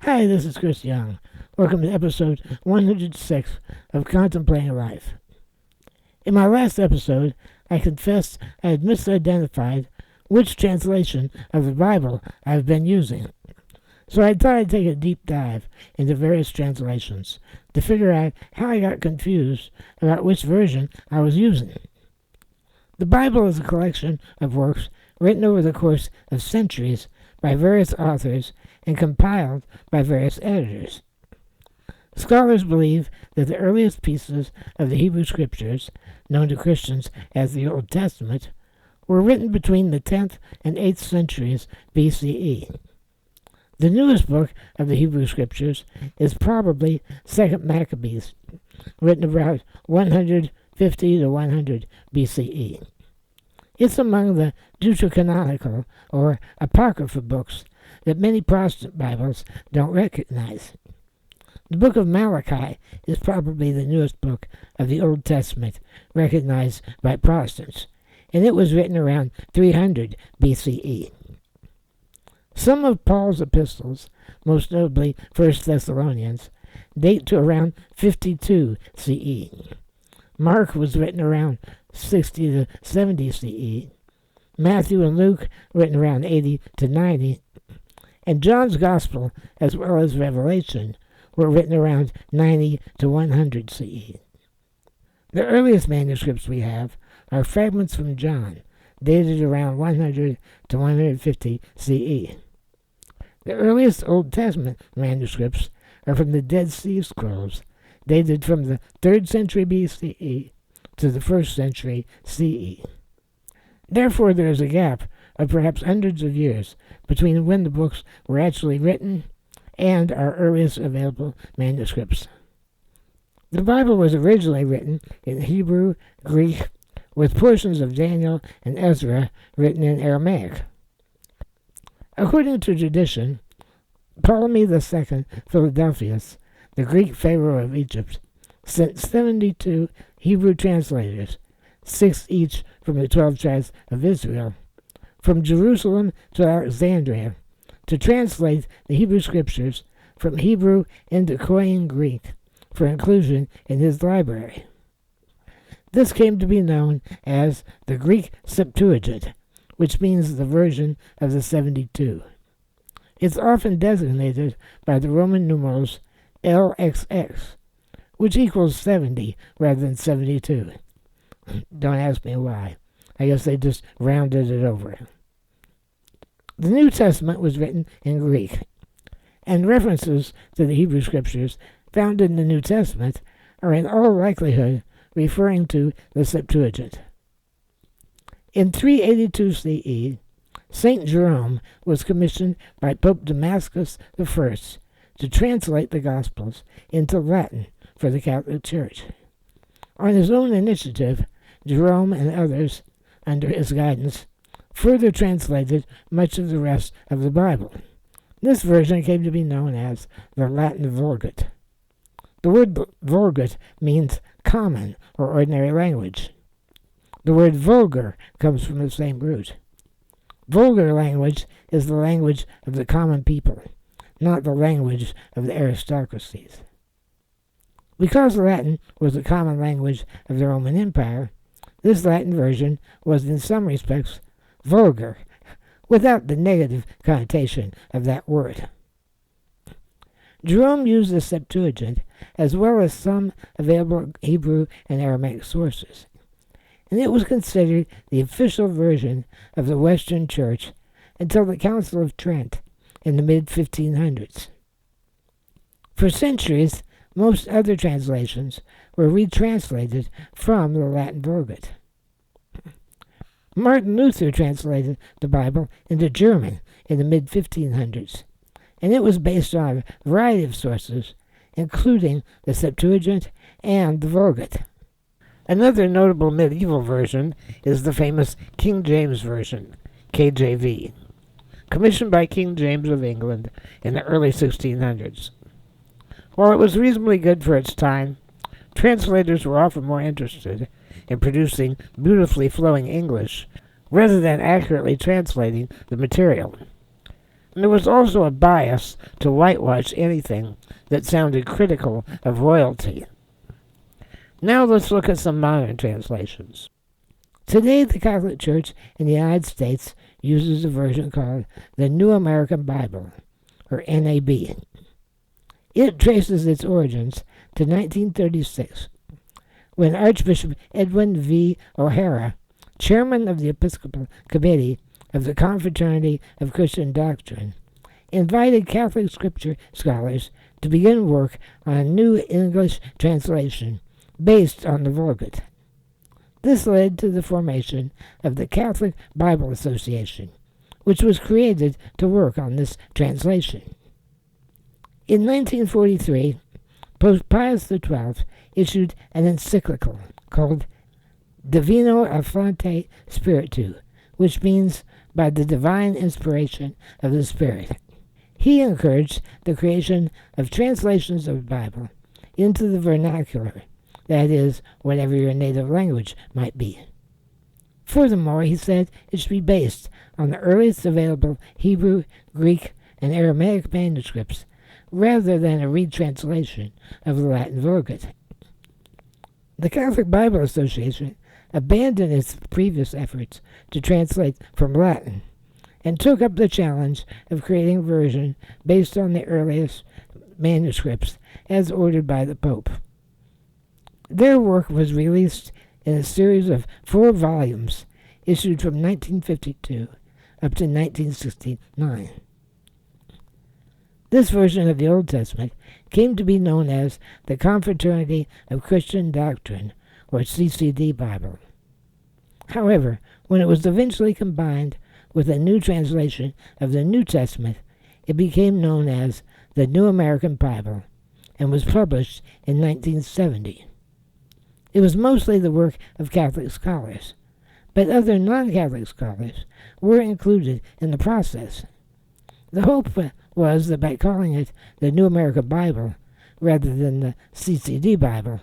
Hi, this is Chris Young. Welcome to episode 106 of Contemplating Life. In my last episode, I confessed I had misidentified which translation of the Bible I've been using. So I thought I'd take a deep dive into various translations to figure out how I got confused about which version I was using. The Bible is a collection of works written over the course of centuries by various authors and compiled by various editors. Scholars believe that the earliest pieces of the Hebrew Scriptures, known to Christians as the Old Testament, were written between the 10th and 8th centuries BCE. The newest book of the Hebrew Scriptures is probably 2nd Maccabees, written about 150 to 100 BCE. It's among the deuterocanonical, or apocryphal books that many Protestant Bibles don't recognize. The book of Malachi is probably the newest book of the Old Testament recognized by Protestants, and it was written around 300 BCE. Some of Paul's epistles, most notably 1 Thessalonians, date to around 52 CE. Mark was written around 60 to 70 CE. Matthew and Luke written around 80 to 90. And John's Gospel, as well as Revelation, were written around 90 to 100 CE. The earliest manuscripts we have are fragments from John, dated around 100 to 150 CE. The earliest Old Testament manuscripts are from the Dead Sea Scrolls, dated from the 3rd century BCE to the 1st century CE. Therefore, there is a gap of perhaps hundreds of years between when the books were actually written and our earliest available manuscripts. The Bible was originally written in Hebrew, Greek, with portions of Daniel and Ezra written in Aramaic. According to tradition, Ptolemy II Philadelphus, the Greek pharaoh of Egypt, sent 72 Hebrew translators, 6 each from the 12 tribes of Israel, from Jerusalem to Alexandria, to translate the Hebrew Scriptures from Hebrew into Koine Greek for inclusion in his library. This came to be known as the Greek Septuagint, which means the version of the 72. It's often designated by the Roman numerals LXX, which equals 70 rather than 72. Don't ask me why. I guess they just rounded it over. The New Testament was written in Greek, and references to the Hebrew Scriptures found in the New Testament are in all likelihood referring to the Septuagint. In 382 CE, St. Jerome was commissioned by Pope Damascus I to translate the Gospels into Latin for the Catholic Church. On his own initiative, Jerome and others, under his guidance, further translated much of the rest of the Bible. This version came to be known as the Latin Vulgate. The word Vulgate means common or ordinary language. The word vulgar comes from the same root. Vulgar language is the language of the common people, not the language of the aristocracies. Because Latin was the common language of the Roman Empire, this Latin version was in some respects vulgar, without the negative connotation of that word. Jerome used the Septuagint as well as some available Hebrew and Aramaic sources, and it was considered the official version of the Western Church until the Council of Trent in the mid-1500s. For centuries, most other translations were retranslated from the Latin Vulgate. Martin Luther translated the Bible into German in the mid-1500s, and it was based on a variety of sources, including the Septuagint and the Vulgate. Another notable medieval version is the famous King James Version, KJV, commissioned by King James of England in the early 1600s. While it was reasonably good for its time, translators were often more interested in producing beautifully flowing English rather than accurately translating the material. There was also a bias to whitewash anything that sounded critical of royalty. Now let's look at some modern translations. Today, the Catholic Church in the United States uses a version called the New American Bible, or NAB. It traces its origins to 1936, when Archbishop Edwin V. O'Hara, chairman of the Episcopal Committee of the Confraternity of Christian Doctrine, invited Catholic Scripture scholars to begin work on a new English translation based on the Vulgate. This led to the formation of the Catholic Bible Association, which was created to work on this translation. In 1943, Pope Pius XII issued an encyclical called Divino Afflante Spiritu, which means by the divine inspiration of the Spirit. He encouraged the creation of translations of the Bible into the vernacular, that is, whatever your native language might be. Furthermore, he said it should be based on the earliest available Hebrew, Greek, and Aramaic manuscripts, rather than a retranslation of the Latin Vulgate. The Catholic Bible Association abandoned its previous efforts to translate from Latin and took up the challenge of creating a version based on the earliest manuscripts as ordered by the Pope. Their work was released in a series of 4 volumes issued from 1952 up to 1969. This version of the Old Testament came to be known as the Confraternity of Christian Doctrine, or CCD Bible. However, when it was eventually combined with a new translation of the New Testament, it became known as the New American Bible and was published in 1970. It was mostly the work of Catholic scholars, but other non-Catholic scholars were included in the process. The hope was that by calling it the New American Bible rather than the CCD Bible,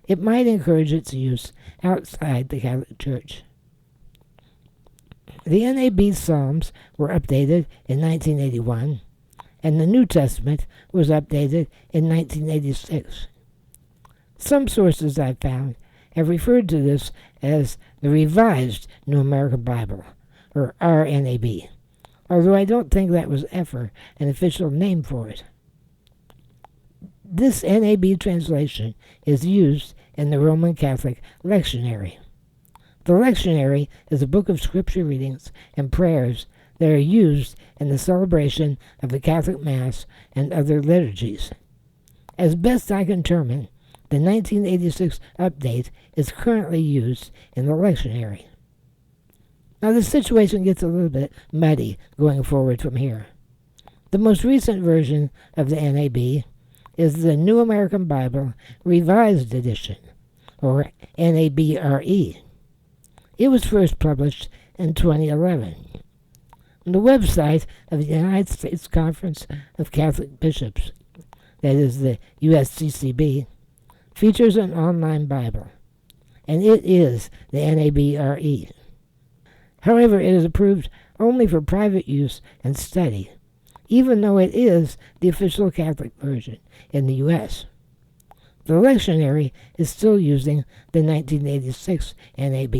it might encourage its use outside the Catholic Church. The NAB Psalms were updated in 1981, and the New Testament was updated in 1986. Some sources I've found have referred to this as the Revised New American Bible, or RNAB, although I don't think that was ever an official name for it. This NAB translation is used in the Roman Catholic lectionary. The lectionary is a book of scripture readings and prayers that are used in the celebration of the Catholic Mass and other liturgies. As best I can determine, the 1986 update is currently used in the lectionary. Now the situation gets a little bit muddy going forward from here. The most recent version of the NAB is the New American Bible Revised Edition, or NABRE. It was first published in 2011. The website of the United States Conference of Catholic Bishops, that is the USCCB, features an online Bible, and it is the NABRE. However, it is approved only for private use and study, even though it is the official Catholic version in the U.S. The lectionary is still using the 1986 NAB.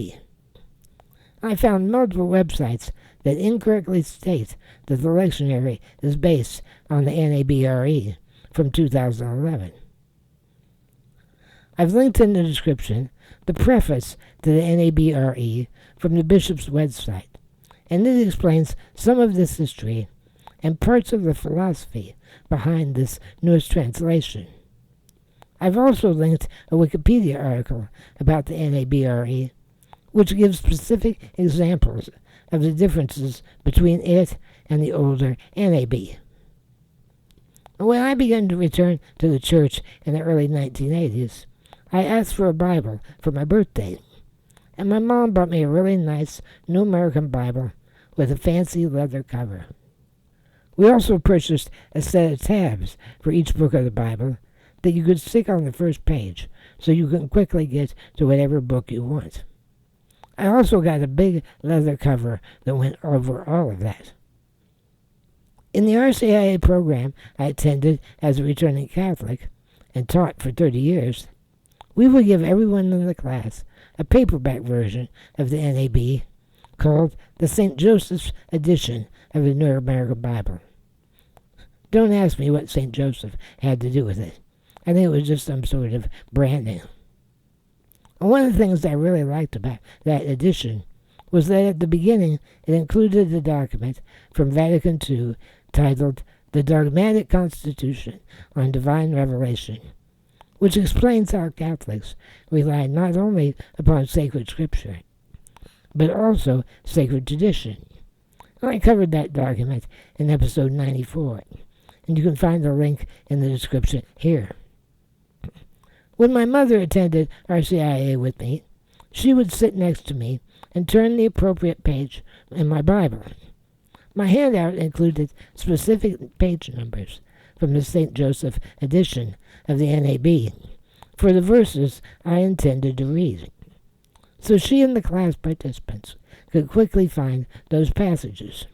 I found multiple websites that incorrectly state that the lectionary is based on the NABRE from 2011. I've linked in the description the preface to the NABRE from the bishop's website, and it explains some of this history and parts of the philosophy behind this newest translation. I've also linked a Wikipedia article about the NABRE, which gives specific examples of the differences between it and the older NAB. When I began to return to the church in the early 1980s, I asked for a Bible for my birthday, and my mom bought me a really nice New American Bible with a fancy leather cover. We also purchased a set of tabs for each book of the Bible that you could stick on the first page so you can quickly get to whatever book you want. I also got a big leather cover that went over all of that. In the RCIA program I attended as a returning Catholic and taught for 30 years, we would give everyone in the class a paperback version of the NAB called the St. Joseph's edition of the New American Bible. Don't ask me what St. Joseph had to do with it. I think it was just some sort of branding. And one of the things I really liked about that edition was that at the beginning it included a document from Vatican II titled The Dogmatic Constitution on Divine Revelation, which explains how Catholics rely not only upon sacred scripture, but also sacred tradition. And I covered that document in episode 94, and you can find the link in the description here. When my mother attended RCIA with me, she would sit next to me and turn the appropriate page in my Bible. My handout included specific page numbers from the St. Joseph edition of the NAB for the verses I intended to read. So she and the class participants could quickly find those passages.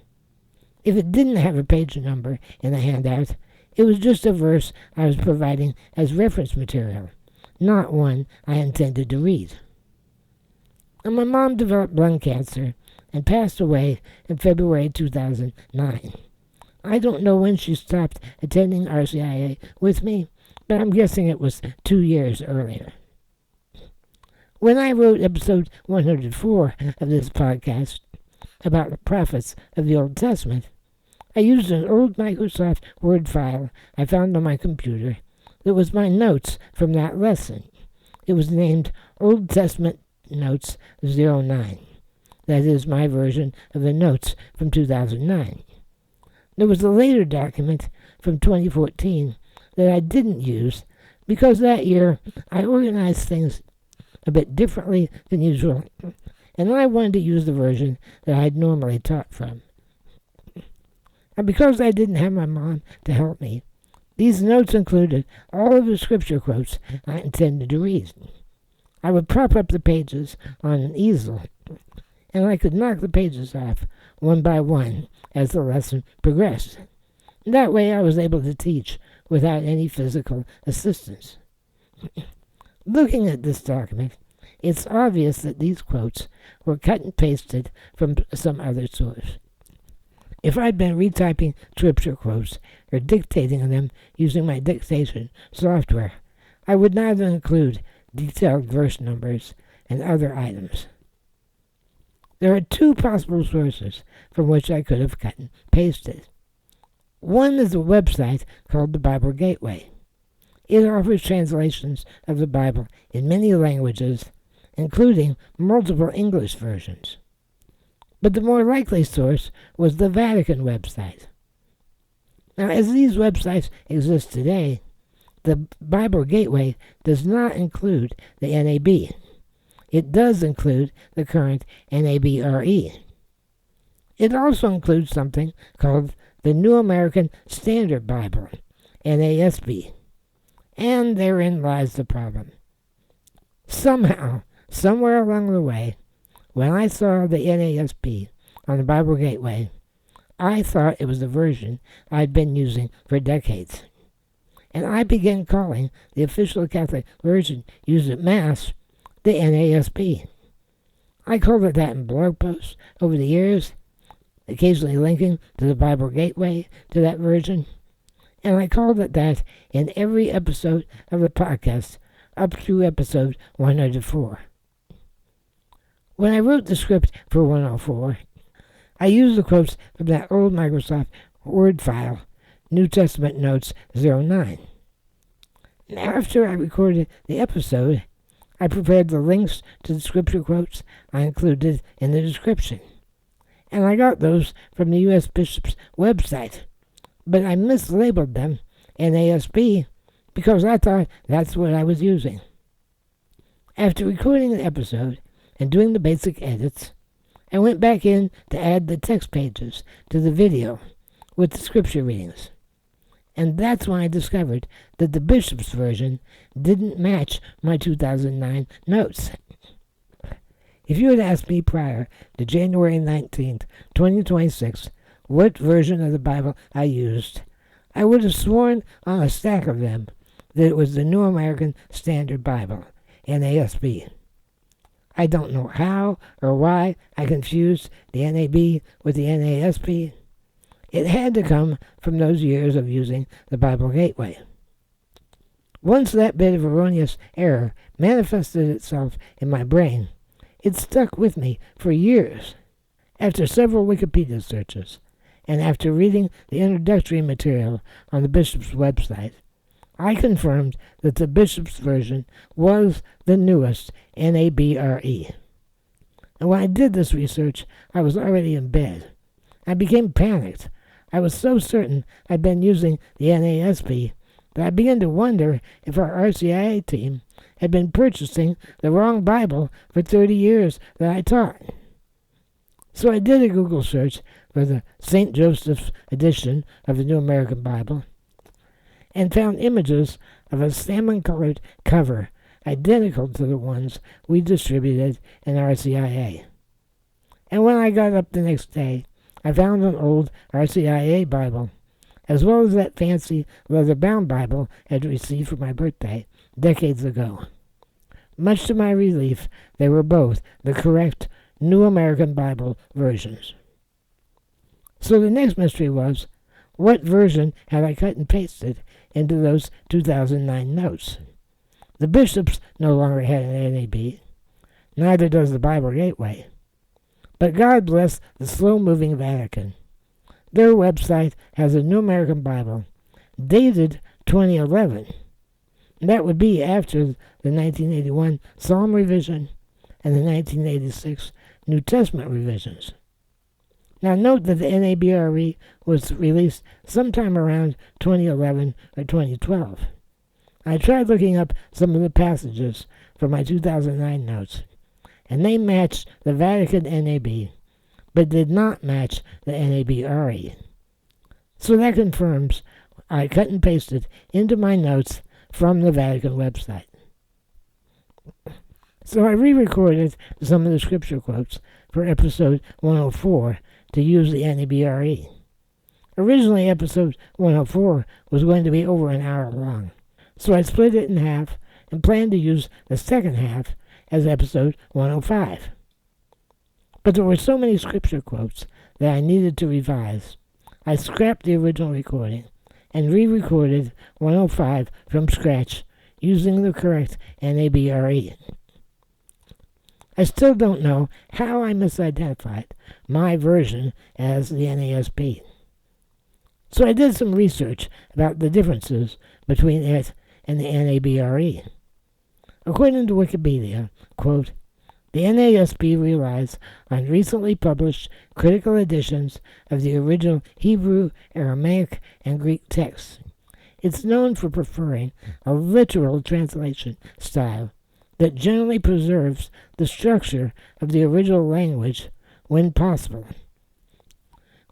If it didn't have a page number in the handout, it was just a verse I was providing as reference material, not one I intended to read. And my mom developed lung cancer and passed away in February 2009. I don't know when she stopped attending RCIA with me, but I'm guessing it was 2 years earlier. When I wrote episode 104 of this podcast about the prophets of the Old Testament, I used an old Microsoft Word file I found on my computer that was my notes from that lesson. It was named Old Testament Notes 09. That is my version of the notes from 2009. There was a later document from 2014 that I didn't use because that year I organized things a bit differently than usual, and I wanted to use the version that I'd normally taught from. And because I didn't have my mom to help me, these notes included all of the scripture quotes I intended to read. I would prop up the pages on an easel, and I could knock the pages off one by one as the lesson progressed. That way I was able to teach without any physical assistance. Looking at this document, it's obvious that these quotes were cut and pasted from some other source. If I'd been retyping scripture quotes or dictating them using my dictation software, I would not include detailed verse numbers and other items. There are two possible sources from which I could have cut and pasted. One is a website called the Bible Gateway. It offers translations of the Bible in many languages, including multiple English versions. But the more likely source was the Vatican website. Now, as these websites exist today, the Bible Gateway does not include the NAB. It does include the current NABRE. It also includes something called the New American Standard Bible, NASB. And therein lies the problem. Somehow, somewhere along the way, when I saw the NASB on the Bible Gateway, I thought it was the version I'd been using for decades. And I began calling the official Catholic version used at Mass the NASB. I called it that in blog posts over the years, occasionally linking to the Bible Gateway to that version, and I called it that in every episode of the podcast up through episode 104. When I wrote the script for 104, I used the quotes from that old Microsoft Word file, New Testament Notes 09. And after I recorded the episode, I prepared the links to the scripture quotes I included in the description. And I got those from the U.S. Bishop's website, but I mislabeled them NASB because I thought that's what I was using. After recording the episode and doing the basic edits, I went back in to add the text pages to the video with the scripture readings. And that's when I discovered that the Bishop's version didn't match my 2009 notes. If you had asked me prior to January 19th, 2026, what version of the Bible I used, I would have sworn on a stack of them that it was the New American Standard Bible, NASB. I don't know how or why I confused the NAB with the NASB. It had to come from those years of using the Bible Gateway. Once that bit of erroneous error manifested itself in my brain, it stuck with me for years. After several Wikipedia searches, and after reading the introductory material on the bishop's website, I confirmed that the bishop's version was the newest NABRE. And when I did this research, I was already in bed. I became panicked. I was so certain I'd been using the NASB that I began to wonder if our RCIA team had been purchasing the wrong Bible for 30 years that I taught. So I did a Google search for the St. Joseph's edition of the New American Bible and found images of a salmon-colored cover identical to the ones we distributed in RCIA. And when I got up the next day, I found an old RCIA Bible, as well as that fancy leather-bound Bible I'd received for my birthday decades ago. Much to my relief, they were both the correct New American Bible versions. So the next mystery was, what version had I cut and pasted into those 2009 notes? The bishops no longer had an NAB. Neither does the Bible Gateway. But God bless the slow-moving Vatican. Their website has a New American Bible, dated 2011. That would be after the 1981 Psalm revision and the 1986 New Testament revisions. Now note that the NABRE was released sometime around 2011 or 2012. I tried looking up some of the passages from my 2009 notes, and they matched the Vatican NAB, but did not match the NABRE. So that confirms I cut and pasted into my notes from the Vatican website. So I re-recorded some of the scripture quotes for episode 104 to use the NABRE. Originally, episode 104 was going to be over an hour long, so I split it in half and planned to use the second half as episode 105. But there were so many scripture quotes that I needed to revise. I scrapped the original recording and re-recorded 105 from scratch using the correct NABRE. I still don't know how I misidentified my version as the NASB. So I did some research about the differences between it and the NABRE. According to Wikipedia, quote, the NASB relies on recently published critical editions of the original Hebrew, Aramaic, and Greek texts. It's known for preferring a literal translation style that generally preserves the structure of the original language when possible,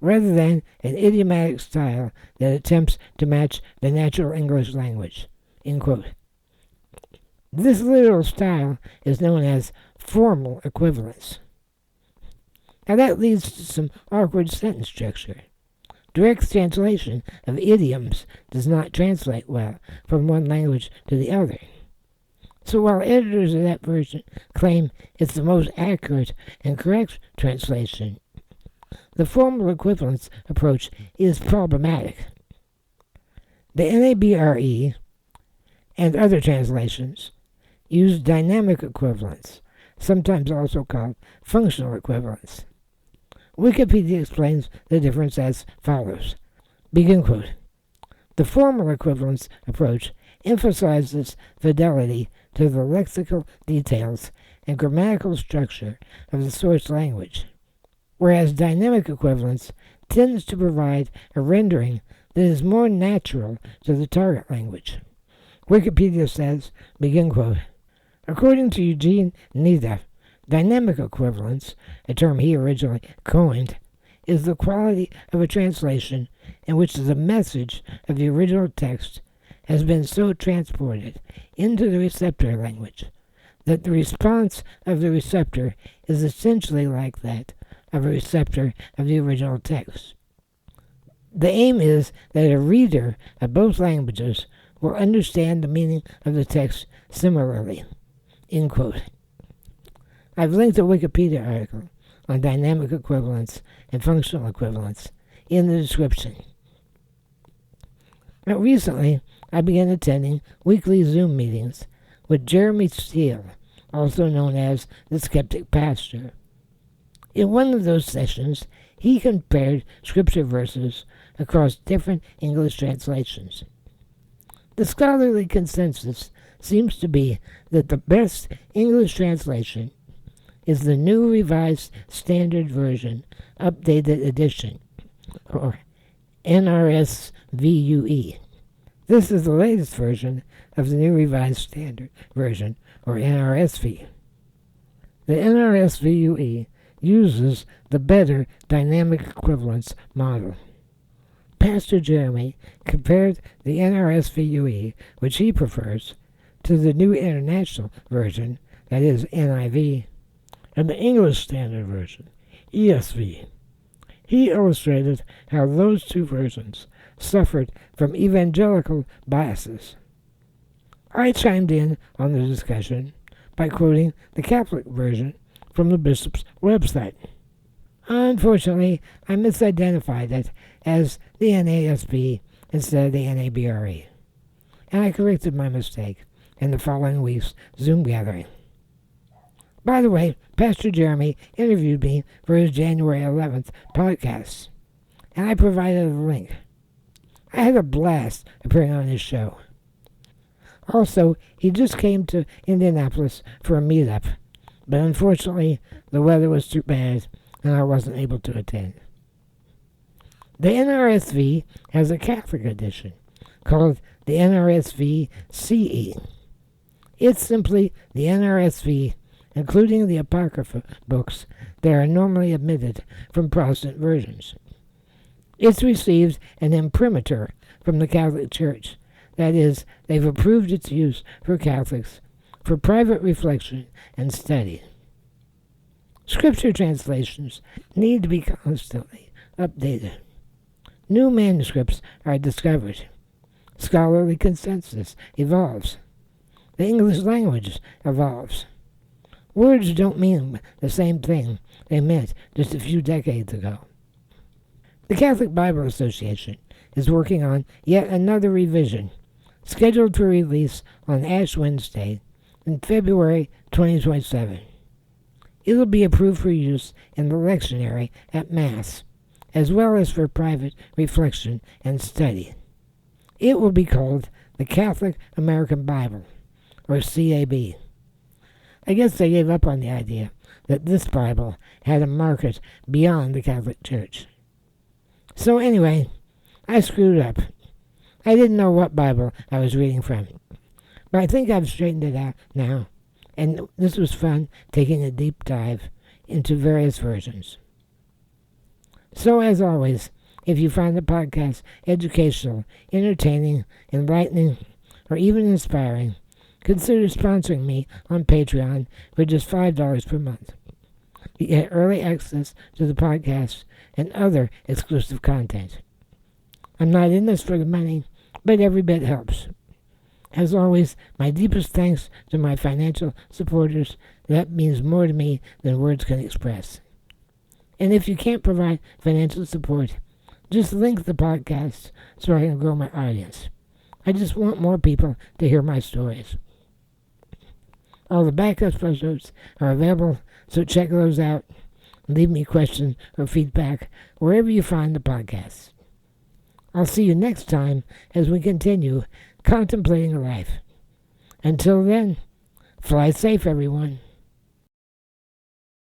rather than an idiomatic style that attempts to match the natural English language. End quote. This literal style is known as formal equivalence. Now that leads to some awkward sentence structure. Direct translation of idioms does not translate well from one language to the other. So while editors of that version claim it's the most accurate and correct translation, the formal equivalence approach is problematic. The NABRE and other translations use dynamic equivalence, sometimes also called functional equivalence. Wikipedia explains the difference as follows. Begin quote. The formal equivalence approach emphasizes fidelity to the lexical details and grammatical structure of the source language, whereas dynamic equivalence tends to provide a rendering that is more natural to the target language. Wikipedia says, begin quote, according to Eugene Nida, dynamic equivalence, a term he originally coined, is the quality of a translation in which the message of the original text has been so transported into the receptor language that the response of the receptor is essentially like that of a receptor of the original text. The aim is that a reader of both languages will understand the meaning of the text similarly. End quote. I've linked a Wikipedia article on dynamic equivalence and functional equivalence in the description. Now, recently, I began attending weekly Zoom meetings with Jeremy Steele, also known as the Skeptic Pastor. In one of those sessions, he compared scripture verses across different English translations. The scholarly consensus seems to be that the best English translation is the New Revised Standard Version Updated Edition, or NRSVUE. This is the latest version of the New Revised Standard Version, or NRSV. The NRSVUE uses the better dynamic equivalence model. Pastor Jeremy compared the NRSVUE, which he prefers, to the New International Version, that is NIV, and the English Standard Version, ESV. He illustrated how those two versions suffered from evangelical biases. I chimed in on the discussion by quoting the Catholic version from the bishop's website. Unfortunately, I misidentified it as the NASB instead of the NABRE, and I corrected my mistake in the following week's Zoom gathering. By the way, Pastor Jeremy interviewed me for his January 11th podcast, and I provided a link. I had a blast appearing on his show. Also, he just came to Indianapolis for a meetup, but unfortunately, the weather was too bad and I wasn't able to attend. The NRSV has a Catholic edition called the NRSV CE. It's simply the NRSV, including the Apocrypha books that are normally omitted from Protestant versions. It's received an imprimatur from the Catholic Church. That is, they've approved its use for Catholics for private reflection and study. Scripture translations need to be constantly updated. New manuscripts are discovered. Scholarly consensus evolves. The English language evolves. Words don't mean the same thing they meant just a few decades ago. The Catholic Bible Association is working on yet another revision, scheduled for release on Ash Wednesday in February 2027. It'll be approved for use in the lectionary at Mass, as well as for private reflection and study. It will be called the Catholic American Bible, or CAB. I guess they gave up on the idea that this Bible had a market beyond the Catholic Church. So anyway, I screwed up. I didn't know what Bible I was reading from, but I think I've straightened it out now, and this was fun taking a deep dive into various versions. So as always, if you find the podcast educational, entertaining, enlightening, or even inspiring, consider sponsoring me on Patreon for just $5 per month. You get early access to the podcast and other exclusive content. I'm not in this for the money, but every bit helps. As always, my deepest thanks to my financial supporters. That means more to me than words can express. And if you can't provide financial support, just link the podcast so I can grow my audience. I just want more people to hear my stories. All the back episodes are available, so check those out. Leave me questions or feedback wherever you find the podcast. I'll see you next time as we continue contemplating life. Until then, fly safe, everyone.